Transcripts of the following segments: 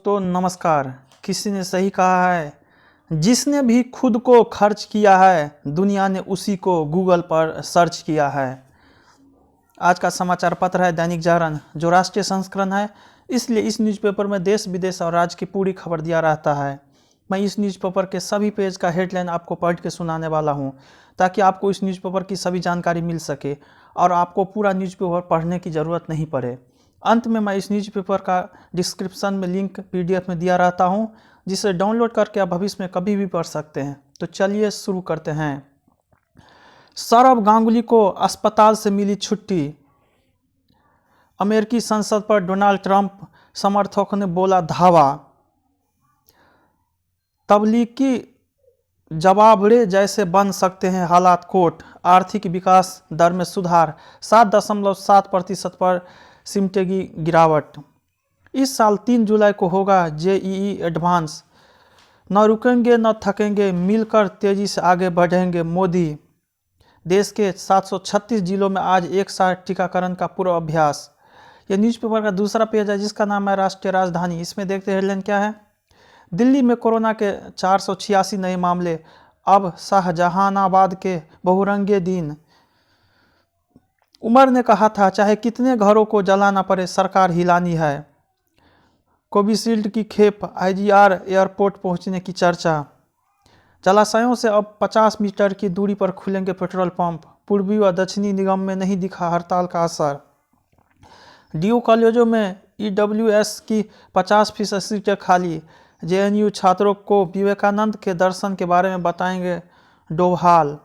दोस्तों नमस्कार। किसी ने सही कहा है, जिसने भी खुद को खर्च किया है दुनिया ने उसी को गूगल पर सर्च किया है। आज का समाचार पत्र है दैनिक जागरण, जो राष्ट्रीय संस्करण है, इसलिए इस न्यूज़पेपर में देश विदेश और राज्य की पूरी खबर दिया रहता है। मैं इस न्यूज़पेपर के सभी पेज का हेडलाइन आपको पढ़ के सुनाने वाला हूं, ताकि आपको इस न्यूज़पेपर की सभी जानकारी मिल सके और आपको पूरा न्यूज़पेपर पढ़ने की ज़रूरत नहीं पड़े। अंत में मैं इस न्यूज़पेपर का डिस्क्रिप्शन में लिंक PDF में दिया रहता हूं, जिसे डाउनलोड करके आप भविष्य में कभी भी पढ़ सकते हैं। तो चलिए शुरू करते हैं। सौरव गांगुली को अस्पताल से मिली छुट्टी। अमेरिकी संसद पर डोनाल्ड ट्रंप समर्थकों ने बोला धावा। तबलीगी जवाबड़े जैसे बन सकते हैं हालात कोट। आर्थिक विकास दर में सुधार, 7.7% पर सिमटेगी गिरावट। इस साल 3 जुलाई को होगा JEE एडवांस। न रुकेंगे न थकेंगे, मिलकर तेजी से आगे बढ़ेंगे मोदी। देश के 736 जिलों में आज एक साथ टीकाकरण का पूर्वाभ्यास। यह न्यूज़पेपर का दूसरा पेज है, जिसका नाम है राष्ट्रीय राजधानी। इसमें देखते हैं हेडलाइन क्या है। दिल्ली में कोरोना के 486 नए मामले। अब शाहजहानाबाद के बहुरंगे दिन। उमर ने कहा था, चाहे कितने घरों को जलाना पड़े, सरकार हिलानी है। कोविशील्ड की खेप IGR एयरपोर्ट पहुंचने की चर्चा। जलाशयों से अब 50 मीटर की दूरी पर खुलेंगे पेट्रोल पंप। पूर्वी व दक्षिणी निगम में नहीं दिखा हड़ताल का असर। DU कॉलेजों में EWS की 50% सीटें खाली। JNU छात्रों को विवेकानंद के दर्शन के बारे में बताएंगे डोभाल।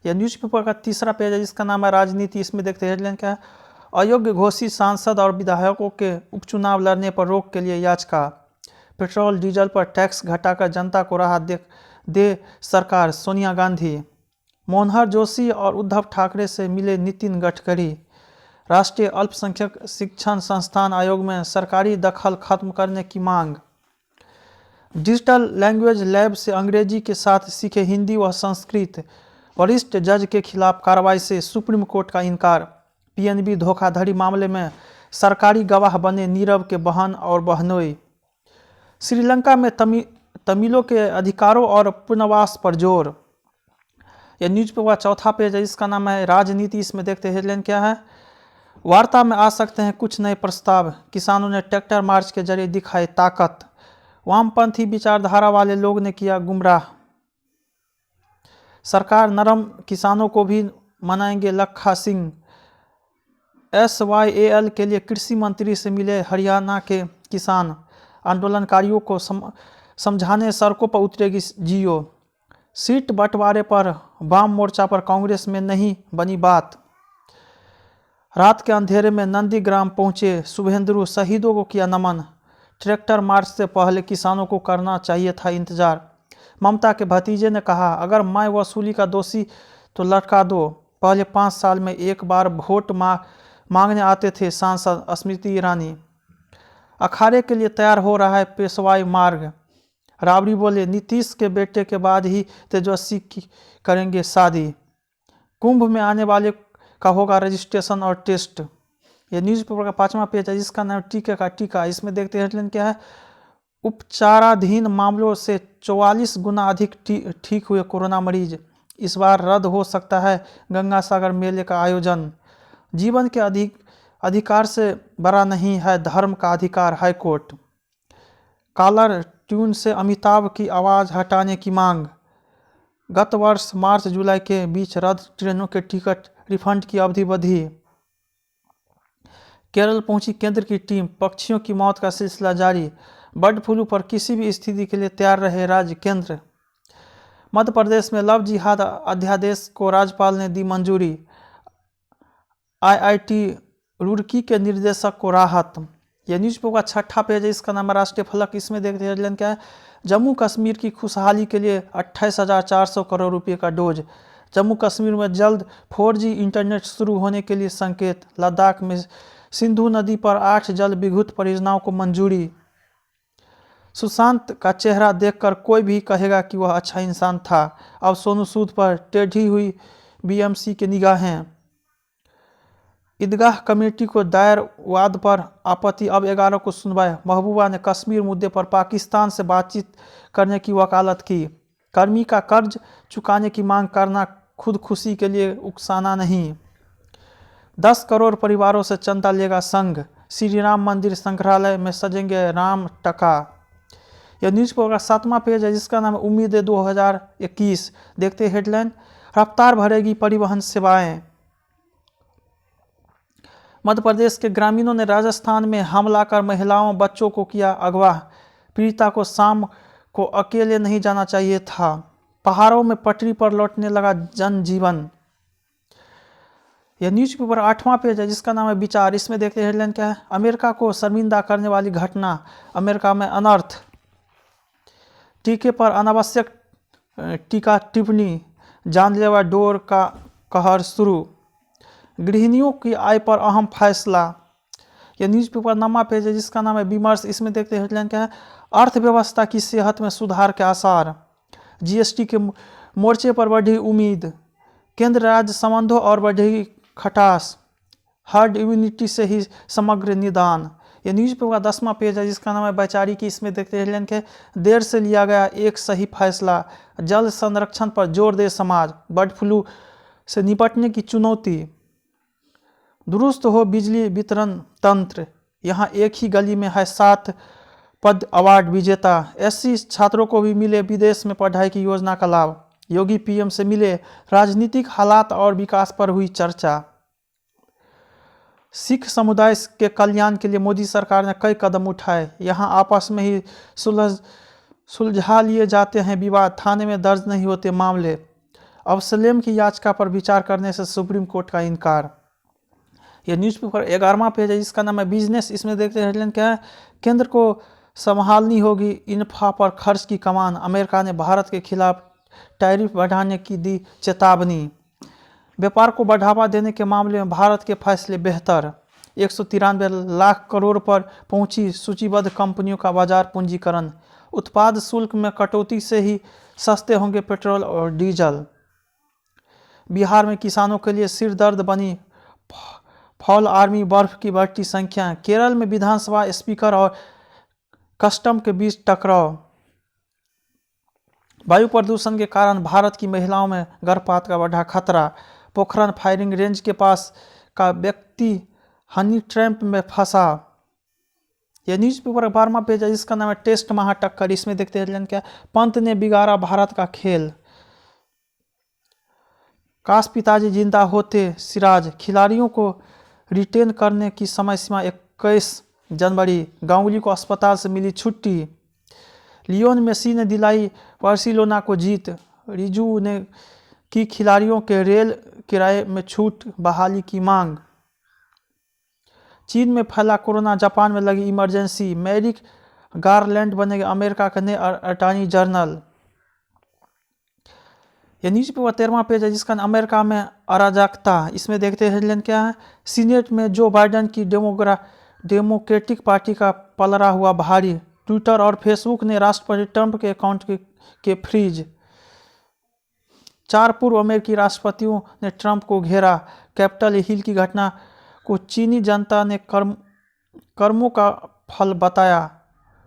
यह न्यूज़पेपर का तीसरा पेज है, जिसका नाम है राजनीति। इसमें देखते हैं हेडलाइन क्या है। अयोग्य घोषित सांसद और विधायकों के उपचुनाव लड़ने पर रोक के लिए याचिका। पेट्रोल डीजल पर टैक्स घटाकर जनता को राहत दे सरकार, सोनिया गांधी। मनोहर जोशी और उद्धव ठाकरे से मिले नितिन गडकरी। राष्ट्रीय अल्पसंख्यक शिक्षण संस्थान आयोग में सरकारी दखल खत्म करने की मांग। डिजिटल लैंग्वेज लैब से अंग्रेजी के साथ सीखे हिंदी व संस्कृत। वरिष्ठ जज के खिलाफ कार्रवाई से सुप्रीम कोर्ट का इनकार। PNB धोखाधड़ी मामले में सरकारी गवाह बने नीरव के बहन और बहनोई। श्रीलंका में तमिलों के अधिकारों और पुनर्वास पर जोर। यह न्यूज़पेपर चौथा पेज है, जिसका नाम है राजनीति। इसमें देखते हैं हेडलाइन क्या है। वार्ता में आ सकते हैं कुछ नए प्रस्ताव। किसानों ने ट्रैक्टर मार्च के जरिए दिखाई ताकत। वामपंथी विचारधारा वाले लोग ने किया गुमराह। सरकार नरम, किसानों को भी मनाएंगे लखा सिंह। SYAL के लिए कृषि मंत्री से मिले हरियाणा के किसान। आंदोलनकारियों को समझाने सड़कों पर उतरेगी जियो। सीट बंटवारे पर वाम मोर्चा पर कांग्रेस में नहीं बनी बात। रात के अंधेरे में नंदीग्राम पहुंचे शुभेंदु, शहीदों को किया नमन। ट्रैक्टर मार्च से पहले किसानों को करना चाहिए था इंतजार। ममता के भतीजे ने कहा, अगर मैं वसूली का दोषी तो लटका दो। पहले 5 साल में एक बार वोट मांगने आते थे सांसद स्मृति ईरानी। अखाड़े के लिए तैयार हो रहा है पेशवाई मार्ग। राबड़ी बोले, नीतीश के बेटे के बाद ही तेजस्वी की करेंगे शादी। कुंभ में आने वाले का होगा रजिस्ट्रेशन और टेस्ट। यह न्यूज़पेपर का 5वां पेज है, जिसका नाम टीके का टीका। इसमें देखते हैं हेडलाइन क्या है। उपचाराधीन मामलों से 44 गुना अधिक ठीक हुए कोरोना मरीज। इस बार रद्द हो सकता है गंगा सागर मेले का आयोजन। जीवन के अधिकार से बड़ा नहीं है धर्म का अधिकार, हाईकोर्ट। कॉलर ट्यून से अमिताभ की आवाज़ हटाने की मांग। गत वर्ष मार्च जुलाई के बीच रद्द ट्रेनों के टिकट रिफंड की अवधि बढ़ी। केरल पहुंची केंद्र की टीम। पक्षियों की मौत का सिलसिला जारी। बर्ड फ्लू पर किसी भी स्थिति के लिए तैयार रहे राज्य केंद्र। मध्य प्रदेश में लव जिहाद अध्यादेश को राज्यपाल ने दी मंजूरी। IIT रुड़की के निर्देशक को राहत। यह न्यूज़पेपर का 6ठा पेज है, इसका नाम है राष्ट्रीय फलक। इसमें देखते हैं हेडलाइन क्या है। जम्मू कश्मीर की खुशहाली के लिए 28,400 करोड़ रुपये का डोज। जम्मू कश्मीर में जल्द 4G इंटरनेट शुरू होने के लिए संकेत। लद्दाख में सिंधु नदी पर 8 जल विद्युत परियोजनाओं को मंजूरी। सुशांत का चेहरा देखकर कोई भी कहेगा कि वह अच्छा इंसान था। अब सोनू सूद पर टेढ़ी हुई BMC की निगाहें। ईदगाह कमेटी को दायर वाद पर आपत्ति, अब 11 को सुनवाई। महबूबा ने कश्मीर मुद्दे पर पाकिस्तान से बातचीत करने की वकालत की। कर्मी का कर्ज चुकाने की मांग करना खुद खुशी के लिए उकसाना नहीं। 10 करोड़ परिवारों से चंदा लेगा संघ। श्री राम मंदिर संग्रहालय में सजेंगे राम टका। यह न्यूज़पेपर का 7वां पेज है जिसका नाम है उम्मीद 2021। देखते हेडलाइन, रफ्तार भरेगी परिवहन सेवाएं। मध्य प्रदेश के ग्रामीणों ने राजस्थान में हमला कर महिलाओं बच्चों को किया अगवा। पीड़िता को शाम को अकेले नहीं जाना चाहिए था। पहाड़ों में पटरी पर लौटने लगा जनजीवन। यह न्यूज़पेपर 8वां पेज है जिसका नाम है विचार। इसमें देखते हैं हेडलाइन क्या है, अमेरिका को शर्मिंदा करने वाली घटना, अमेरिका में अनर्थ। टीके पर अनावश्यक टीका टिप्पणी, जानलेवा डोर का कहर शुरू। गृहिणियों की आय पर अहम फैसला। यह न्यूज़पेपर 9वां पेज है जिसका नाम है विमर्श। इसमें देखते हैं हेडलाइन क्या है, अर्थव्यवस्था की सेहत में सुधार के आसार। जीएसटी के मोर्चे पर बढ़ी उम्मीद। केंद्र राज्य संबंधों और बढ़ेगी खटास। हर्ड इम्यूनिटी से ही समग्र निदान। यह न्यूज़पेपर का 10वां पेज है जिसका नाम है वैचारिकी। इसमें देखते हैं हेडलाइन के, देर से लिया गया एक सही फैसला। जल संरक्षण पर जोर दे समाज। बर्ड फ्लू से निपटने की चुनौती। दुरुस्त हो बिजली वितरण तंत्र। यहाँ एक ही गली में है 7 पद अवार्ड विजेता। एससी छात्रों को भी मिले विदेश में पढ़ाई की योजना का लाभ। योगी पीएम से मिले, राजनीतिक हालात और विकास पर हुई चर्चा। सिख समुदाय के कल्याण के लिए मोदी सरकार ने कई कदम उठाए। यहाँ आपस में ही सुलझा लिए जाते हैं विवाद, थाने में दर्ज नहीं होते मामले। अब्सलेम की याचिका पर विचार करने से सुप्रीम कोर्ट का इनकार। यह न्यूज़पेपर 11वां पेज है जिसका नाम है बिजनेस। इसमें देखते हैं हेडलाइन क्या है, केंद्र को संभालनी होगी इन्फ्रा पर खर्च की कमान। अमेरिका ने भारत के खिलाफ टैरिफ बढ़ाने की दी चेतावनी। व्यापार को बढ़ावा देने के मामले में भारत के फैसले बेहतर। 193 लाख करोड़ पर पहुंची सूचीबद्ध कंपनियों का बाजार पूंजीकरण। उत्पाद शुल्क में कटौती से ही सस्ते होंगे पेट्रोल और डीजल। बिहार में किसानों के लिए सिरदर्द बनी फॉल आर्मी बर्फ की बढ़ती संख्या। केरल में विधानसभा स्पीकर और कस्टम के बीच टकराव। वायु प्रदूषण के कारण भारत की महिलाओं में गर्भपात का बढ़ा खतरा। पोखरण फायरिंग रेंज के पास का व्यक्ति हनी ट्रैप में फंसा। यह न्यूज़पेपर 12वां पेज है जिसका नाम है टेस्ट महाटक्कर। इसमें देखते हैं क्या, पंत ने बिगाड़ा भारत का खेल। काश पिताजी जिंदा होते सिराज। खिलाड़ियों को रिटेन करने की समय सीमा 21 जनवरी। गांगुली को अस्पताल से मिली छुट्टी। लियोन मेसी ने दिलाई बार्सिलोना को जीत। रिजू ने की खिलाड़ियों के रेल किराए में छूट बहाली की मांग। चीन में फैला कोरोना, जापान में लगी इमरजेंसी। मैरिक गारलैंड बनेंगे अमेरिका के नए अटॉर्नी जनरल। यह न्यूज़पेपर 13वां पेज है जिसका अमेरिका में अराजकता। इसमें देखते हैं हेडलाइन क्या है, सीनेट में जो बाइडेन की डेमोक्रेटिक पार्टी का पलड़ा हुआ भारी। ट्विटर और फेसबुक ने राष्ट्रपति ट्रंप के अकाउंट के फ्रीज। 4 पूर्व अमेरिकी राष्ट्रपतियों ने ट्रंप को घेरा। कैपिटल हिल की घटना को चीनी जनता ने कर्मों का फल बताया।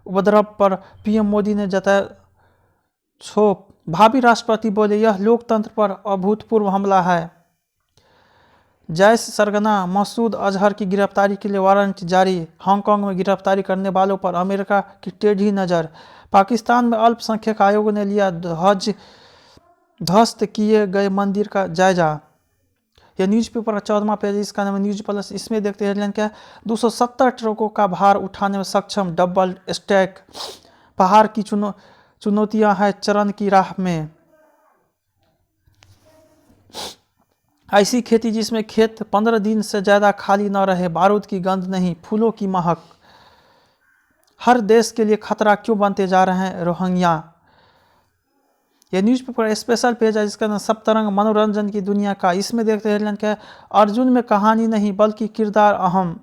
उपद्रव पर पीएम मोदी ने जताया क्षोभ। भावी राष्ट्रपति बोले, यह लोकतंत्र पर अभूतपूर्व हमला है। जैश सरगना मसूद अजहर की गिरफ्तारी के लिए वारंट जारी। हांगकांग में गिरफ्तारी करने वालों पर अमेरिका की टेढ़ी नज़र। पाकिस्तान में अल्पसंख्यक आयोग ने लिया ध्वस्त किए गए मंदिर का जायजा। यह न्यूज़पेपर 14वां पेज, इसका नाम है न्यूज़ प्लस। इसमें देखते हैं हेडलाइन क्या है, 270 ट्रकों का भार उठाने में सक्षम डबल स्टैक। पहाड़ की चुनौतियां हैं चरण की राह में। ऐसी खेती जिसमें खेत 15 दिन से ज़्यादा खाली न रहे, बारूद की गंध नहीं, फूलों की महक। हर देश के लिए खतरा क्यों बनते जा रहे हैं रोहिंग्या। यह न्यूज़पेपर स्पेशल पेज है जिसका नाम सप्तरंग, मनोरंजन की दुनिया का। इसमें देखते हैं हेडलाइन क्या है, अर्जुन में कहानी नहीं बल्कि किरदार अहम।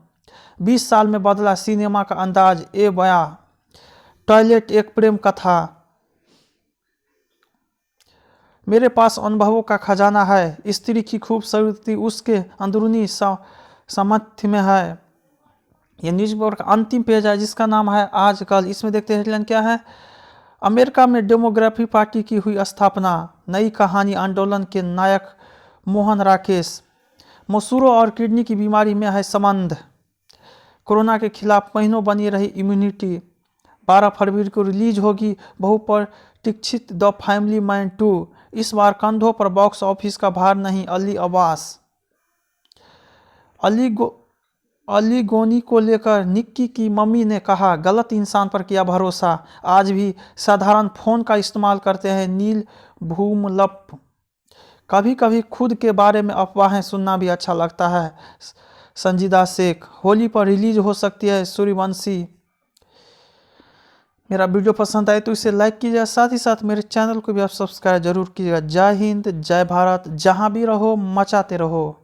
20 साल में बदला सिनेमा का अंदाज, ए बया। टॉयलेट एक प्रेम कथा। मेरे पास अनुभवों का खजाना है। स्त्री की खूबसूरती उसके अंदरूनी सामर्थ्य में है। ये न्यूज़पेपर का अंतिम पेज है जिसका नाम है आजकल। इसमें देखते हैं हेडलाइन क्या है। अमेरिका में डेमोग्राफी पार्टी की हुई स्थापना, नई कहानी आंदोलन के नायक मोहन राकेश। मसूरों और किडनी की बीमारी में है संबंध। कोरोना के खिलाफ महीनों बनी रही इम्यूनिटी। 12 फरवरी को रिलीज होगी बहुप्रतीक्षित द फैमिली मैन 2। इस बार कंधों पर बॉक्स ऑफिस का भार नहीं, अली अब्बास। अली गोनी को लेकर निक्की की मम्मी ने कहा, गलत इंसान पर किया भरोसा। आज भी साधारण फोन का इस्तेमाल करते हैं नील भूमलप। कभी कभी खुद के बारे में अफवाहें सुनना भी अच्छा लगता है। संजीदा शेख। होली पर रिलीज हो सकती है सूर्यवंशी। मेरा वीडियो पसंद आए तो इसे लाइक कीजिएगा, साथ ही साथ मेरे चैनल को भी आप सब्सक्राइब जरूर कीजिएगा। जय हिंद, जय भारत। जहां भी रहो मचाते रहो।